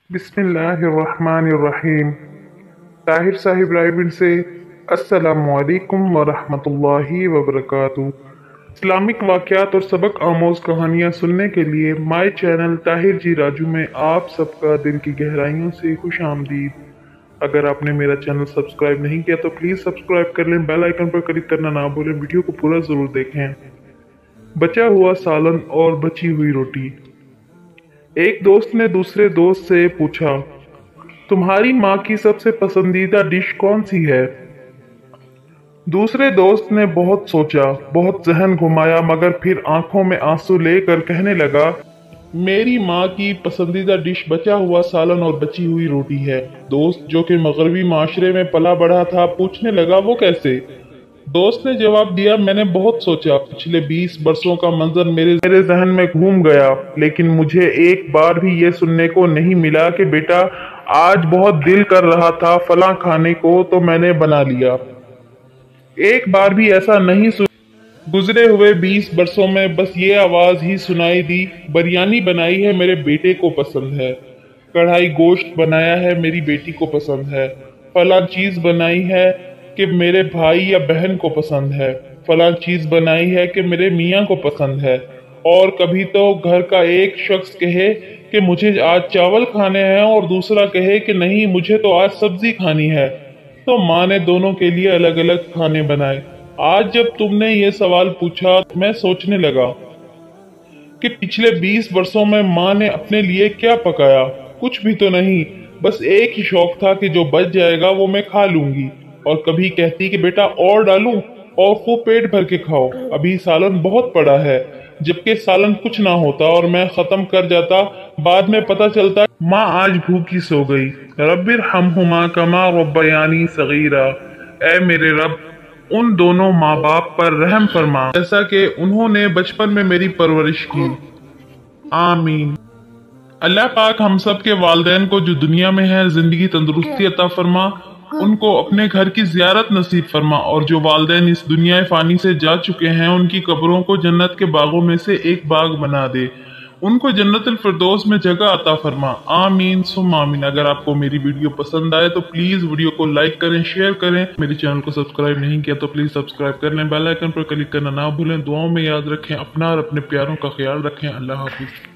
बिस्मिल्लाहिर्रहमानिर्रहीम। ताहिर साहिब रायविंड से अस्सलामुअलैकुम वरहमतुल्लाहि वबरकातुहू। इस्लामिक वाक़यात और सबक आमोज़ कहानियाँ सुनने के लिए माय चैनल ताहिर जी राजू में आप सबका दिल की गहराइयों से खुश आमदीद। अगर आपने मेरा चैनल सब्सक्राइब नहीं किया तो प्लीज़ सब्सक्राइब कर लें, बेल आइकन पर क्लिक करना ना भूलें। वीडियो को पूरा ज़रूर देखें। बचा हुआ सालन और बची हुई रोटी। एक दोस्त ने दूसरे दोस्त से पूछा, तुम्हारी माँ की सबसे पसंदीदा डिश कौन सी है? दूसरे दोस्त ने बहुत सोचा, बहुत जहन घुमाया, मगर फिर आंखों में आंसू लेकर कहने लगा, मेरी माँ की पसंदीदा डिश बचा हुआ सालन और बची हुई रोटी है। दोस्त, जो कि मगरबी माशरे में पला बढ़ा था, पूछने लगा, वो कैसे? दोस्त ने जवाब दिया, मैंने बहुत सोचा, पिछले 20 बरसों का मंजर मेरे जहन में घूम गया, लेकिन मुझे एक बार भी ये सुनने को नहीं मिला कि बेटा आज बहुत दिल कर रहा था फलां खाने को तो मैंने बना लिया। एक बार भी ऐसा नहीं गुजरे हुए 20 बरसों में बस ये आवाज ही सुनाई दी, बिरयानी बनाई है, मेरे बेटे को पसंद है। कढ़ाई गोश्त बनाया है, मेरी बेटी को पसंद है। फलां चीज बनाई है कि मेरे भाई या बहन को पसंद है। फलां चीज बनाई है कि मेरे मियाँ को पसंद है। और कभी तो घर का एक शख्स कहे कि मुझे आज चावल खाने हैं और दूसरा कहे कि नहीं, मुझे तो आज सब्जी खानी है। तो माँ ने दोनों के लिए अलग अलग खाने बनाए। आज जब तुमने ये सवाल पूछा, मैं सोचने लगा कि पिछले 20 वर्षों में माँ ने अपने लिए क्या पकाया। कुछ भी तो नहीं, बस एक ही शौक था कि जो बच जाएगा वो मैं खा लूंगी। और कभी कहती कि बेटा और डालूं, और खूब पेट भर के खाओ, अभी सालन बहुत पड़ा है। जबकि सालन कुछ ना होता और मैं खत्म कर जाता। बाद में पता चलता माँ आज भूखी सो गई। रब्बिरहमहुमा कमा रब्बयानी सगीरा। ऐ मेरे रब, उन दोनों माँ बाप पर रहम फरमा जैसा कि उन्होंने बचपन में मेरी परवरिश की। आमीन। अल्लाह पाक हम सब के वालिदैन को जो दुनिया में है जिंदगी तंदुरुस्ती अता फरमा, उनको अपने घर की जियारत नसीब फरमा, और जो वालिदैन इस दुनिया फानी से जा चुके हैं उनकी कब्रों को जन्नत के बागों में से एक बाग बना दे, उनको जन्नतुल फिरदौस में जगह अता फरमा। आमीन सुम्मा आमीन। अगर आपको मेरी वीडियो पसंद आए तो प्लीज वीडियो को लाइक करें, शेयर करें। मेरे चैनल को सब्सक्राइब नहीं किया तो प्लीज सब्सक्राइब कर लें, बेल आइकन पर क्लिक करना ना भूलें। दुआओं में याद रखें, अपना और अपने प्यारों का ख्याल रखें। अल्लाह हाफिज।